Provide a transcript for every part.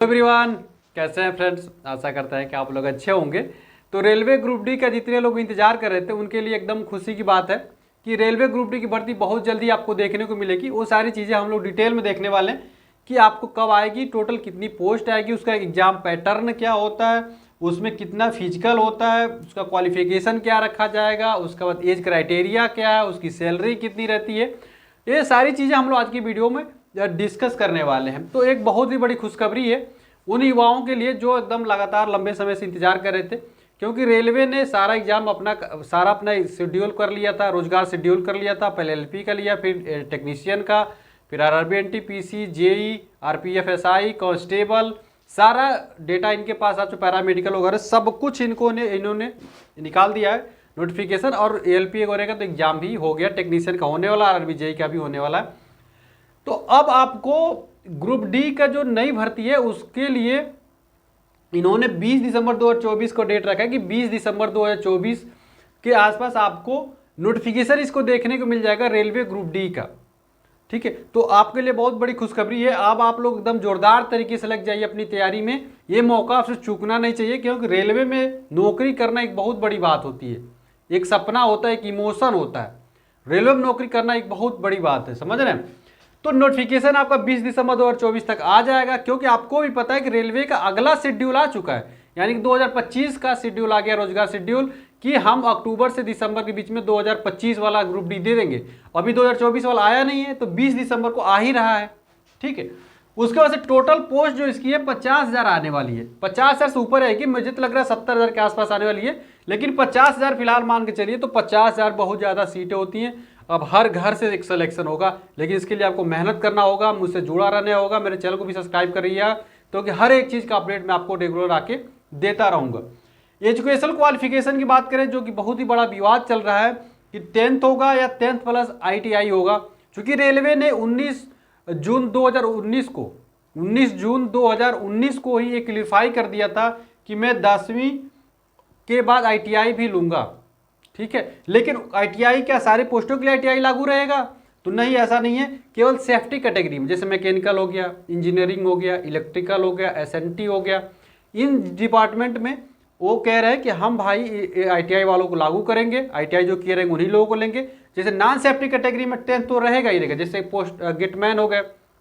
Everyone, कैसे हैं friends. आशा करता है कि आप लोग अच्छे होंगे। तो रेलवे ग्रुप डी का जितने लोग इंतजार कर रहे थे उनके लिए एकदम खुशी की बात है कि रेलवे ग्रुप डी की भर्ती बहुत जल्दी आपको देखने को मिलेगी। वो सारी चीज़ें हम लोग डिटेल में देखने वाले हैं कि आपको कब आएगी, टोटल कितनी पोस्ट आएगी, उसका एग्जाम पैटर्न क्या होता है, उसमें कितना फिजिकल होता है, उसका क्वालिफिकेशन क्या रखा जाएगा, उसके बाद एज क्राइटेरिया क्या है, उसकी सैलरी कितनी रहती है। ये सारी चीज़ें हम लोग आज की वीडियो में डिस्कस करने वाले हैं। तो एक बहुत ही बड़ी खुशखबरी है उन युवाओं के लिए जो एकदम लगातार लंबे समय से इंतजार कर रहे थे, क्योंकि रेलवे ने सारा एग्जाम अपना शेड्यूल कर लिया था, रोजगार शेड्यूल कर लिया था। पहले एलपी का लिया, फिर टेक्नीशियन का, फिर RRB, NTPC, JE, RPF, SI, constable, सारा डेटा इनके पास आ चुका। पैरामेडिकल वगैरह सब कुछ इन्होंने निकाल दिया है नोटिफिकेशन। और एलपी वगैरह का तो एग्जाम भी हो गया, टेक्नीशियन का होने वाला, आरआरबी जेई का भी होने वाला है। तो अब आपको ग्रुप डी का जो नई भर्ती है उसके लिए इन्होंने 20 दिसंबर 2024 को डेट रखा है कि 20 दिसंबर 2024 के आसपास आपको नोटिफिकेशन इसको देखने को मिल जाएगा रेलवे ग्रुप डी का। ठीक है, तो आपके लिए बहुत बड़ी खुशखबरी है। अब आप लोग एकदम जोरदार तरीके से लग जाइए अपनी तैयारी में। ये मौका आपसे चूकना नहीं चाहिए, क्योंकि रेलवे में नौकरी करना एक बहुत बड़ी बात होती है, एक सपना होता है, एक इमोशन होता है। रेलवे में नौकरी करना एक बहुत बड़ी बात है, समझ रहे हैं। तो नोटिफिकेशन आपका 20 दिसंबर 2024 तक आ जाएगा, क्योंकि आपको भी पता है कि रेलवे का अगला शेड्यूल आ चुका है, यानी कि 2025 का शेड्यूल आ गया, रोजगार शेड्यूल, कि हम अक्टूबर से दिसंबर के बीच में 2025 वाला ग्रुप डी दे देंगे। अभी 2024 वाला आया नहीं है, तो 20 दिसंबर को आ ही रहा है। ठीक है, उसके बाद से टोटल पोस्ट जो इसकी है 50,000 आने वाली है। 50,000 से ऊपर है कि मुझे तो लग रहा है 70,000 के आसपास आने वाली है, लेकिन 50,000 फिलहाल मान के चलिए। तो 50,000 बहुत ज़्यादा सीटें होती हैं। अब हर घर से एक सिलेक्शन होगा, लेकिन इसके लिए आपको मेहनत करना होगा, मुझसे जुड़ा रहना होगा। मेरे चैनल को भी सब्सक्राइब करिएगा, क्योंकि हर एक चीज़ का अपडेट मैं आपको रेगुलर आके देता रहूँगा। एजुकेशनल क्वालिफिकेशन की बात करें, जो कि बहुत ही बड़ा विवाद चल रहा है कि 10th होगा या 10th प्लस ITI होगा। चूँकि रेलवे ने 19 जून 2019 को ही ये क्लियरफाई कर दिया था कि मैं 10वीं के बाद ITI भी लूँगा। ठीक है, लेकिन ITI क्या सारे पोस्टों के लिए ITI लागू रहेगा? तो नहीं, ऐसा नहीं है। केवल सेफ्टी कैटेगरी में, जैसे मैकेनिकल हो गया, इंजीनियरिंग हो गया, इलेक्ट्रिकल हो गया, SNT हो गया, इन डिपार्टमेंट में वो कह रहे हैं कि हम भाई ITI वालों को लागू करेंगे, ITI जो किए रहेंगे उन्हीं लोगों को लेंगे। जैसे नॉन सेफ्टी कैटेगरी में 10th तो रहेगा ही रहेगा, जैसे पोस्ट गेटमैन हो गए,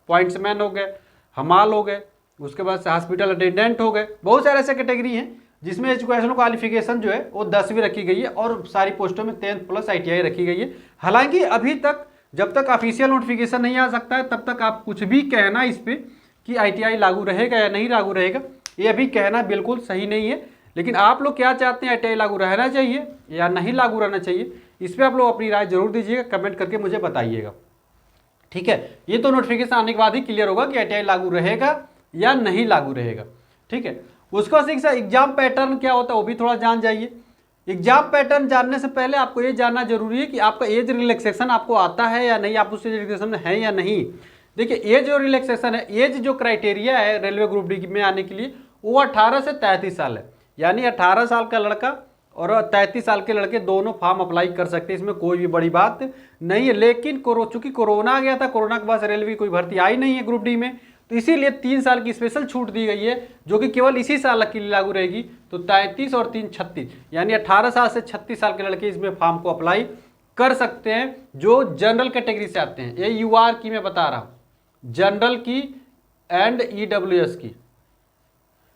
पॉइंट्समैन हो गए, हमाल हो गए, उसके बाद से हॉस्पिटल अटेंडेंट हो गए। बहुत सारे ऐसे कैटेगरी हैं जिसमें एजुकेशनल क्वालिफिकेशन जो है वो 10वीं रखी गई है, और सारी पोस्टों में 10th प्लस ITI रखी गई है। हालांकि अभी तक जब तक ऑफिशियल नोटिफिकेशन नहीं आ सकता है, तब तक आप कुछ भी कहना इस पर कि ITI लागू रहेगा या नहीं लागू रहेगा, ये अभी कहना बिल्कुल सही नहीं है। लेकिन आप लोग क्या चाहते हैं, ITI लागू रहना चाहिए या नहीं लागू रहना चाहिए, इस पर आप लोग अपनी राय जरूर दीजिएगा, कमेंट करके मुझे बताइएगा। ठीक है, ये तो नोटिफिकेशन आने के बाद ही क्लियर होगा कि ITI लागू रहेगा या नहीं लागू रहेगा। ठीक है, उसके बाद एग्जाम पैटर्न क्या होता है वो भी थोड़ा जान जाइए। एग्जाम पैटर्न जानने से पहले आपको ये जानना जरूरी है कि आपका एज रिलैक्सेशन आपको आता है या नहीं, आप उस रिलैक्सेशन में है या नहीं। देखिए, एज जो रिलैक्सेशन है, एज जो क्राइटेरिया है रेलवे ग्रुप डी में आने के लिए, वो 18 से 33 साल है। यानी 18 साल का लड़का और 33 साल के लड़के दोनों फॉर्म अप्लाई कर सकते हैं, इसमें कोई भी बड़ी बात नहीं है। लेकिन चूंकि कोरोना आ गया था, कोरोना के बाद रेलवे की कोई भर्ती आई नहीं है ग्रुप डी में, तो इसीलिए 3 साल की स्पेशल छूट दी गई है, जो कि केवल इसी साल के लिए लागू रहेगी। तो 33 और 3 36, यानी 18 साल से 36 साल के लड़के इसमें फॉर्म को अप्लाई कर सकते हैं, जो जनरल कैटेगरी से आते हैं। ये UR की मैं बता रहा हूँ, जनरल की एंड EWS की।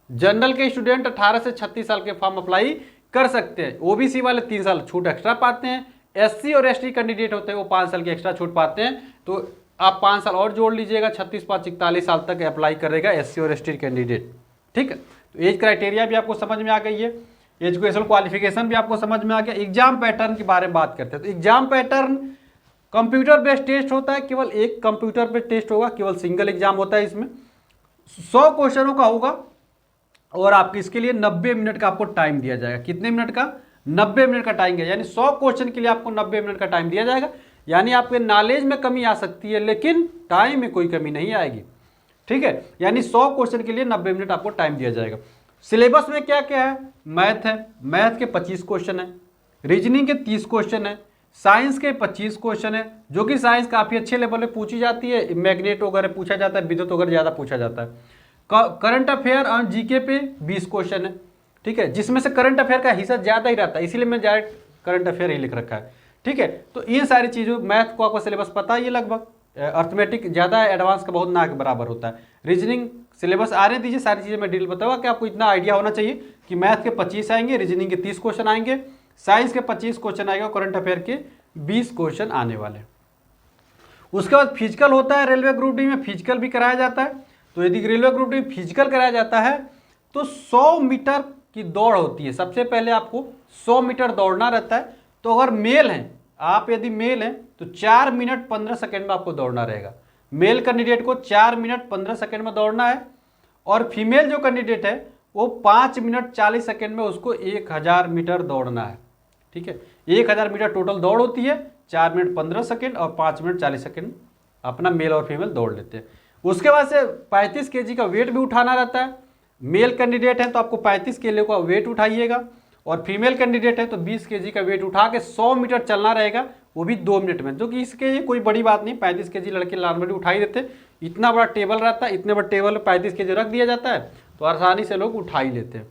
जनरल के स्टूडेंट 18 से 36 साल के फॉर्म अप्लाई कर सकते हैं। OBC वाले 3 साल छूट एक्स्ट्रा पाते हैं। SC और ST कैंडिडेट होते हैं, वो 5 साल की एक्स्ट्रा छूट पाते हैं। तो आप 5 साल और जोड़ लीजिएगा, 36 5 41 साल तक अप्लाई करेगा SC और ST कैंडिडेट। ठीक है, तो एज क्राइटेरिया भी आपको समझ में आ गई है, एजुकेशनल क्वालिफिकेशन भी आपको समझ में आ गया। एग्जाम पैटर्न के बारे में बात करते हैं। तो exam pattern computer based test होता है, केवल एक कंप्यूटर बेस्ड टेस्ट होगा, केवल सिंगल एग्जाम होता है। इसमें 100 क्वेश्चनों का होगा, और आपके इसके लिए 90 मिनट का आपको टाइम दिया जाएगा। कितने मिनट का? 90 मिनट का टाइम है, यानी 100 क्वेश्चन के लिए आपको 90 मिनट का टाइम दिया जाएगा। यानी आपके नॉलेज में कमी आ सकती है, लेकिन टाइम में कोई कमी नहीं आएगी। ठीक है, यानी 100 क्वेश्चन के लिए 90 मिनट आपको टाइम दिया जाएगा। सिलेबस में क्या क्या है? मैथ है, मैथ के 25 क्वेश्चन है, रीजनिंग के 30 क्वेश्चन है, साइंस के 25 क्वेश्चन है, जो कि साइंस काफ़ी अच्छे लेवल पे पूछी जाती है। मैग्नेट वगैरह पूछा जाता है, विद्युत वगैरह ज़्यादा पूछा जाता है। करंट अफेयर और जीके पे 20 क्वेश्चन है, ठीक है, जिसमें से करंट अफेयर का हिस्सा ज़्यादा ही रहता है, इसीलिए मैं ज़्यादा करंट अफेयर ही लिख रखा है, ठीक है। तो इन सारी चीज़ों, मैथ को आपको सिलेबस पता है ये लगभग, अर्थमेटिक ज़्यादा एडवांस का बहुत ना के बराबर होता है, रीजनिंग सिलेबस आने दीजिए, सारी चीज़ें मैं डिटेल बताऊंगा कि आपको इतना आइडिया होना चाहिए कि मैथ के 25 आएंगे, रीजनिंग के 30 क्वेश्चन आएंगे, साइंस के 25 क्वेश्चन आएंगे और करंट अफेयर के 20 क्वेश्चन आने वाले। उसके बाद फिजिकल होता है, रेलवे ग्रुप डी में फिजिकल भी कराया जाता है। तो यदि रेलवे ग्रुप डी में फिजिकल कराया जाता है तो 100 मीटर की दौड़ होती है। सबसे पहले आपको 100 मीटर दौड़ना रहता है। तो अगर मेल हैं आप, यदि मेल हैं तो 4 मिनट 15 सेकेंड में आपको दौड़ना रहेगा। मेल कैंडिडेट को 4 मिनट 15 सेकेंड में दौड़ना है, और फीमेल जो कैंडिडेट है वो 5 मिनट 40 सेकेंड में उसको 1000 मीटर दौड़ना है, ठीक है। 1000 मीटर टोटल दौड़ होती है, 4 मिनट 15 सेकेंड और 5 मिनट 40 सेकेंड अपना मेल और फीमेल दौड़ लेते हैं। उसके बाद से 35 kg का वेट भी उठाना रहता है। मेल कैंडिडेट है तो आपको 35 किलो का वेट उठाइएगा, और फीमेल कैंडिडेट है तो 20 kg का वेट उठा के 100 मीटर चलना रहेगा, वो भी 2 मिनट में, जो कि इसके ये कोई बड़ी बात नहीं। 35 kg लड़के नॉर्मली उठा ही देते, इतना बड़ा टेबल रहता है, इतने बड़े टेबल में 35 kg रख दिया जाता है तो आसानी से लोग उठा ही लेते हैं।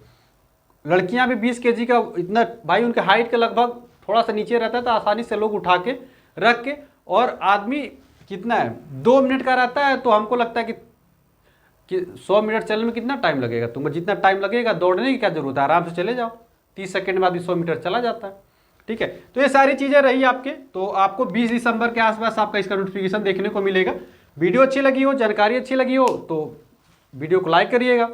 लड़कियां भी 20 kg का, इतना भाई उनके हाइट के लगभग थोड़ा सा नीचे रहता है तो आसानी से लोग उठा के रख के, और आदमी कितना है 2 मिनट का रहता है, तो हमको लगता है कि 100 मीटर चलने में कितना टाइम लगेगा, तुमको जितना टाइम लगेगा दौड़ने की क्या जरूरत है, आराम से चले जाओ, 30 सेकंड बाद भी 100 मीटर चला जाता है, ठीक है। तो ये सारी चीज़ें रही आपके। तो आपको 20 दिसंबर के आसपास आपका इसका नोटिफिकेशन देखने को मिलेगा। वीडियो अच्छी लगी हो, जानकारी अच्छी लगी हो तो वीडियो को लाइक करिएगा,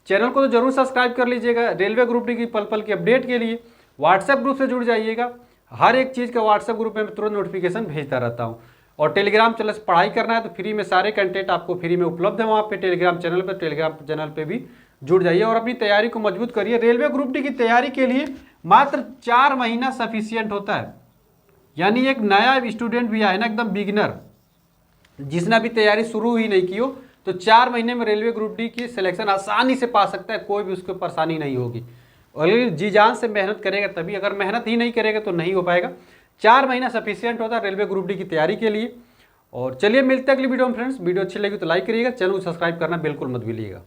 चैनल को तो जरूर सब्सक्राइब कर लीजिएगा। रेलवे ग्रुप डी की पल पल की अपडेट के लिए व्हाट्सएप ग्रुप से जुड़ जाइएगा। हर एक चीज़ का व्हाट्सएप ग्रुप में मैं तुरंत नोटिफिकेशन भेजता रहता हूँ। और टेलीग्राम चैनल से पढ़ाई करना है तो फ्री में सारे कंटेंट आपको फ्री में उपलब्ध है वहाँ पे टेलीग्राम चैनल पर। टेलीग्राम चैनल पे भी जुड़ जाइए और अपनी तैयारी को मजबूत करिए। रेलवे ग्रुप डी की तैयारी के लिए मात्र 4 महीना सफिशियंट होता है। यानी एक नया स्टूडेंट भी आए ना, एकदम बिगिनर, जिसने अभी तैयारी शुरू ही नहीं की हो, तो 4 महीने में रेलवे ग्रुप डी की सिलेक्शन आसानी से पा सकता है, कोई भी उसको परेशानी नहीं होगी। और जी जान से मेहनत करेगा तभी, अगर मेहनत ही नहीं करेगा तो नहीं हो पाएगा। 4 महीना सफिशियंट होता है रेलवे ग्रुप डी की तैयारी के लिए। और चलिए मिलते हैं अगली वीडियो में फ्रेंड्स। वीडियो अच्छी लगी तो लाइक करिएगा, चैनल को सब्सक्राइब करना बिल्कुल मत भूलिएगा।